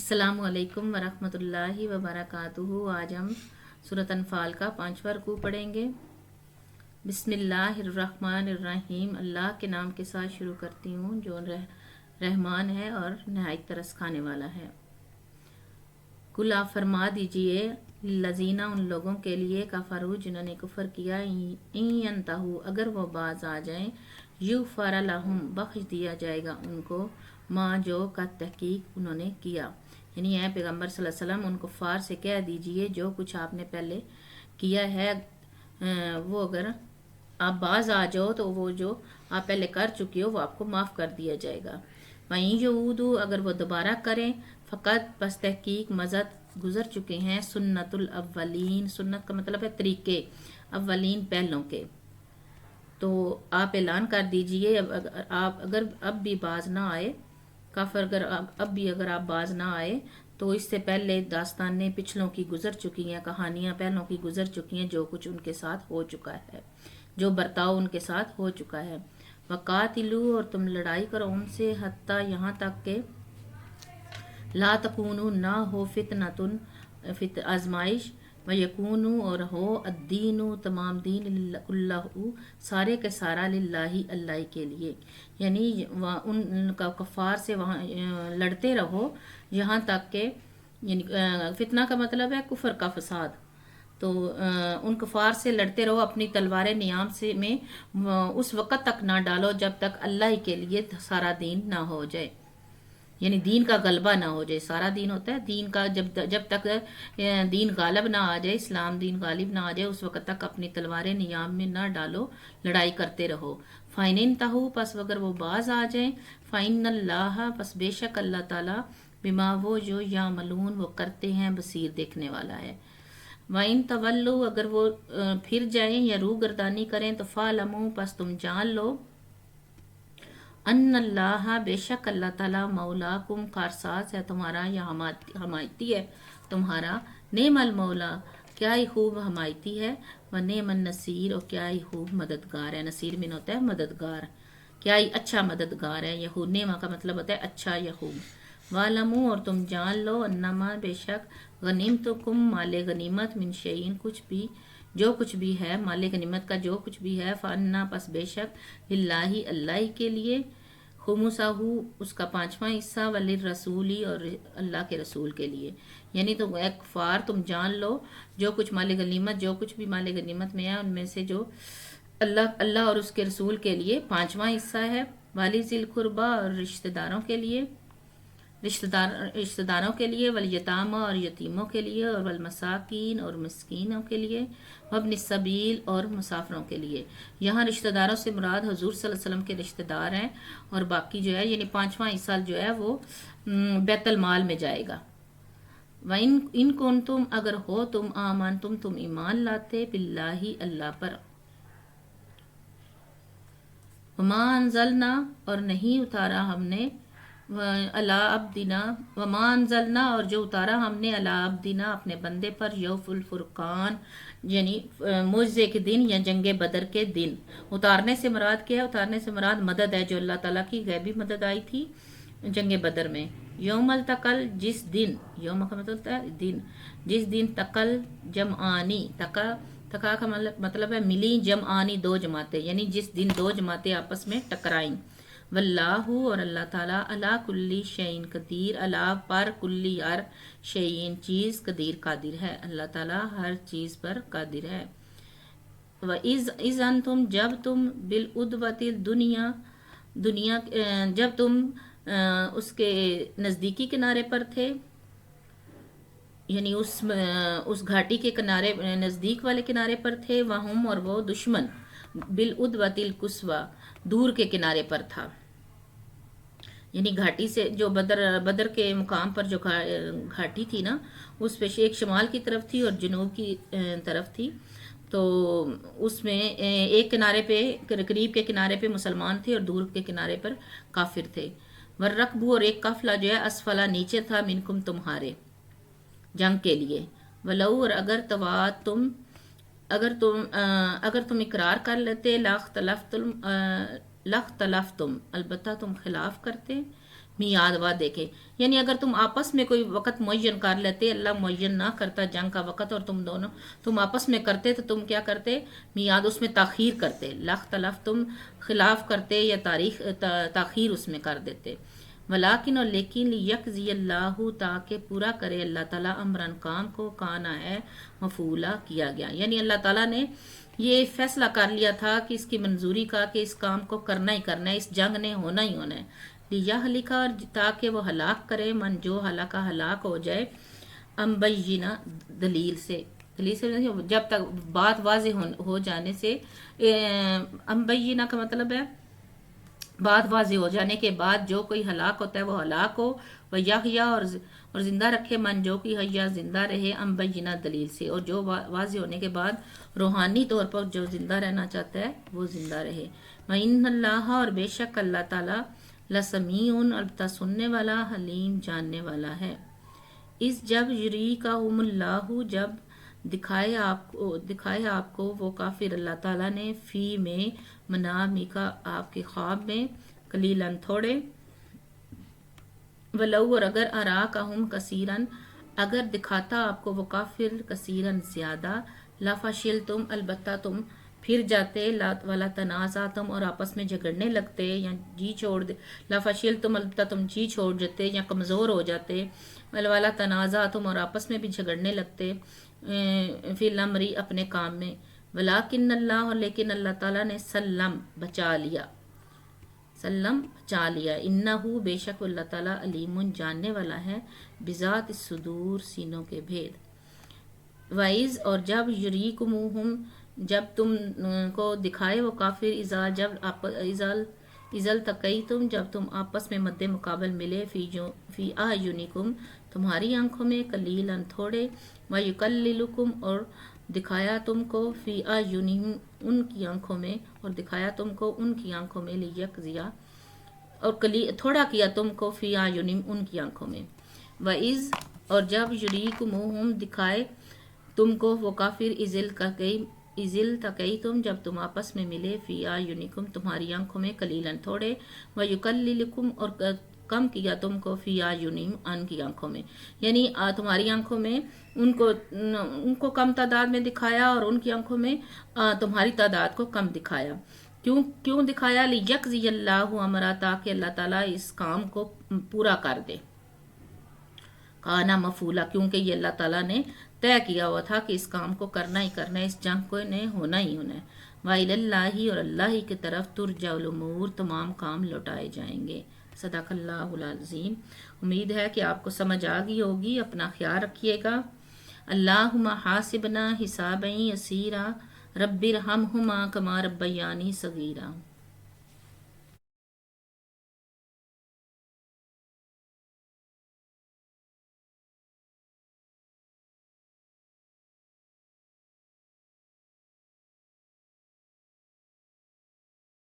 अस्सलामु अलैकुम वरहमतुल्लाहि वबरकातुहू। आज हम सूरत अनफाल का 5वां रुकू पढ़ेंगे। बिस्मिल्लाहिर्रहमानिर्रहीम। अल्लाह के नाम के साथ शुरू करती हूँ जो रहमान है और नहायत तरस खाने वाला है। कुल आप फरमा दीजिए, लजीना उन लोगों के लिए, कफरू जिन्होंने कुफर किया, यंतहू अगर वो बाज आ जाएं, युगफर लहुम बख्श दिया जाएगा उनको, माँ जो का तहकीक उन्होंने किया। यानी है पैगम्बर सल्लल्लाहु अलैहि वसल्लम, उन कुफार से कह दीजिए जो कुछ आपने पहले किया है वो अगर आप बाज आ जाओ तो वो जो आप पहले कर चुके हो वो आपको माफ़ कर दिया जाएगा। वहीं यहूदू अगर वो दोबारा करें, फ़कत बस तहकीक मज़द गुजर चुके हैं, सुन्नतुल अव्वलीन, सुन्नत का मतलब है तरीके, अव्वलीन पहलों के। तो आप ऐलान कर दीजिए अगर अब भी बाज ना आए, काफिर अगर आप बाज ना आए तो इससे पहले दास्तानें पिछलों की गुजर चुकी हैं, कहानियां पहलों की गुजर चुकी हैं, जो कुछ उनके साथ हो चुका है, जो बर्ताव उनके साथ हो चुका है। वकातिलू और तुम लड़ाई करो उनसे, हत्ता यहाँ तक के ला तकूनु ना हो फितनतुन आजमाइश, व यकूनु और हो अद्दीनु तमाम दीन कुल्लहु सारे के सारा लिल्लाही अल्लाह के लिए। यानी उनका कफ़ार से वहाँ लड़ते रहो यहाँ तक के, यानी फितना का मतलब है कुफर का फसाद। तो उन कफ़ार से लड़ते रहो अपनी तलवारें नियाम से में उस वक़्त तक ना डालो जब तक अल्लाह के लिए सारा दीन ना हो जाए, यानी दीन का गलबा ना हो जाए। सारा दीन होता है दीन का, जब तक दीन गालिब ना आ जाए, इस्लाम दीन गालिब ना आ जाए, उस वक़्त तक अपनी तलवारें नियाम में ना डालो, लड़ाई करते रहो। फ़ाइन तहु पस अगर वो बाज आ जाए, फ़ाइन अल्लाह पस बेशक अल्लाह ताला, बिमा वो जो या मलून वो करते हैं, बसीर देखने वाला है। वाइन तवल्लु अगर वो फिर जाएं या रू गर्दानी करें, तो फ़ालमू पस तुम जान लो, अन्नल्लाह बेशक अल्लाह ताला मौलाकुम कारसाज है तुम्हारा या हमायती है तुम्हारा, नेमल मौला क्या ही खूब हमायती है, व नेमन नसीर और क्या ही खूब मददगार है। नसीर में होता है मददगार, क्या ही अच्छा मददगार है। यहूद नेमा का मतलब होता है अच्छा या खूब। वालमू और तुम जान लो, अन्नमा बेशक गनीमतुकुम माले गनीमत, मिन शैइन कुछ भी, जो कुछ भी है, माले गनीमत का जो कुछ भी है, फ़न्ना पस बेशक लिल्लाही अल्लाह के लिए, खुमुसाहू उसका 5वां हिस्सा, वलिर रसूली और अल्लाह के रसूल के लिए। यानी तो एक फार तुम जान लो जो कुछ माले गनीमत, जो कुछ भी माले गनीमत में है उनमें से जो अल्लाह और उसके रसूल के लिए 5वां हिस्सा है। वाली जिल कुर्बा और रिश्तेदारों के लिए, वल यतामा और यतीमों के लिए, और वल मसाकीन और मिस्कीनों के लिए, वब्न सबील और मुसाफरों के लिए। यहाँ रिश्तेदारों से मुराद हुजूर सल्लल्लाहु अलैहि वसल्लम के रिश्तेदार हैं, और बाकी जो है यानी 5वां हिस्सा जो है वो बैतुल माल में जाएगा। इन इन कौन तुम अगर हो तुम आमान तुम ईमान लाते, बिल्लाही अल्लाह पर, वमा अंजलना और नहीं उतारा हमने, अला अब्दिना वमा अंजलना और जो उतारा हमने, अला अब्दिना अपने बंदे पर, यौफुल फुरकान यानी मुआवजे के दिन या जंगे बदर के दिन। उतारने से मुराद क्या है? उतारने से मुराद मदद है जो अल्लाह ताला की गैबी मदद आई थी जंगे बदर में। यौमल तकल जिस दिन, यौम का मतलब होता है दिन, जिस दिन तकल जमआनी, तका का मतलब है मिली, जमआनी दो जमातें, यानी जिस दिन दो जमातें आपस में टकराई। वल्लाहु और अल्लाह ताला, अला कुल्ली शैइन कदीर, अला पर कुल्ली हर शैइन चीज़, कदीर कादिर है, अल्लाह ताला हर चीज़ पर कादिर है। व इज़ तुम जब तुम बिल उदवतिल दुनिया जब तुम उसके नज़दीकी किनारे पर थे, यानी उस घाटी के किनारे नज़दीक वाले किनारे पर थे, वहम और वो दुश्मन बिल उदवतिल कुस्वा दूर के किनारे पर था। यानी घाटी से जो बदर के मुकाम पर जो घाटी थी ना, उस पे एक शमाल की तरफ थी और जनूब की तरफ थी। तो उसमें एक किनारे पे, करीब के किनारे पे मुसलमान थे और दूर के किनारे पर काफिर थे। वर्रकबू और एक काफिला जो है असफला नीचे था, मिनकुम तुम्हारे जंग के लिए। वलऊ और अगर तवात तुम अगर तुम इकरार कर लेते, लख तलफ तुम अलबत्ता तुम खिलाफ करते, میعاد وعدے کے، یعنی اگر تم آپس میں کوئی وقت معین کر لیتے، اللہ معین نہ کرتا جنگ کا وقت اور تم آپس میں کرتے تو تم کیا کرتے؟ میعاد اس میں تاخیر کرتے، لاختلاف تم خلاف کرتے یا تاخیر اس میں کر دیتے۔ ولیکن اور لیکن یکزی اللہ تاکہ پورا کرے اللہ تعالیٰ امرن کام کو کانا ہے مفعولا کیا گیا، یعنی اللہ تعالیٰ نے یہ فیصلہ کر لیا تھا کہ اس کی منظوری کا کہ اس کام کو کرنا ہی کرنا ہے، اس جنگ نے ہونا ہی ہونا ہے، لیہلک اور تاکہ وہ ہلاک کرے من جو ہلاکا ہلاک ہو جائے امبینہ دلیل سے جب تک بات واضح ہو جانے سے، امبینہ کا مطلب ہے بات واضح ہو جانے کے بعد جو کوئی ہلاک ہوتا ہے وہ ہلاک ہو، وہ یحییٰ اور زندہ رکھے من جو کوئی حیا زندہ رہے امبینہ دلیل سے، اور جو واضح ہونے کے بعد روحانی طور پر جو زندہ رہنا چاہتا ہے وہ زندہ رہے۔ وَإِنَّ اللَّهَ اور بے شک اللہ تعالیٰ لَسَمِيعٌ البتہ سننے والا، حلیم جاننے والا ہے۔ اس جب یریکہم اللہ جب دکھائے آپ کو وہ کافر اللہ تعالیٰ نے فی میں منامکا آپ کے خواب میں قلیلاً تھوڑے، ولو اور اگر اراکہم کثیراً اگر دکھاتا آپ کو وہ کافر کثیراً زیادہ، لفشلتم البتہ تم پھر جاتے، ولا تنازعتم اور آپس میں جھگڑنے لگتے یا جی چھوڑ دے، لفشلتم البتہ تم جی چھوڑ جاتے یا کمزور ہو جاتے، ولا تنازعتم اور آپس میں بھی جھگڑنے لگتے فی الامری اپنے کام میں، ولیکن اللہ اور لیکن اللہ تعالیٰ نے سلم بچا لیا انہو بے شک اللہ تعالیٰ علیم جاننے والا ہے بذات الصدور سینوں کے بھید۔ وَإِذْ اور جب یریکموہم جب تم کو دکھائے وہ کافر ازل تقیتم جب تم آپس میں مد مقابل ملے فی اعینکم تمہاری آنکھوں میں قلیلاً تھوڑے، وَیُقَلِّلُکم اور دکھایا تم کو فی اعینہم ان کی آنکھوں میں، اور دکھایا تم کو ان کی آنکھوں میں لیکزیا اور تھوڑا کیا تم کو فی اعینہم ان کی آنکھوں میں۔ وَإِذْ اور جب یریکموہم دکھائے تم کو وہ کافر ازل تقیتم جب تم آپس میں ملے فی اعینکم تمہاری آنکھوں میں قلیلاً تھوڑے، وَیُقَلِّلُکم اور کم کیا تم کو فی اعینہم ان کی آنکھوں میں، یعنی تمہاری آنکھوں میں ان کو کم تعداد میں دکھایا اور ان کی آنکھوں میں تمہاری تعداد کو کم دکھایا۔ کیوں دکھایا؟ لیجزی اللہ امرا تاکہ اللہ تعالیٰ اس کام کو پورا کر دے، کانا مفعولا کیونکہ یہ اللہ تعالیٰ نے طے کیا ہوا تھا کہ اس کام کو کرنا ہی کرنا ہے، اس جنگ کو نے ہونا ہی ہونا ہے۔ وَإِلَى اللَّهِ اور اللہ ہی کی طرف ترجع الامور تمام کام لوٹائے جائیں گے۔ صدق اللہ العظیم۔ امید ہے کہ آپ کو سمجھ آ گئی ہوگی، اپنا خیال رکھیے گا۔ اللہم حاسبنا حسابا یسیرا رب ارحمہما کما ربیانی صغیرا۔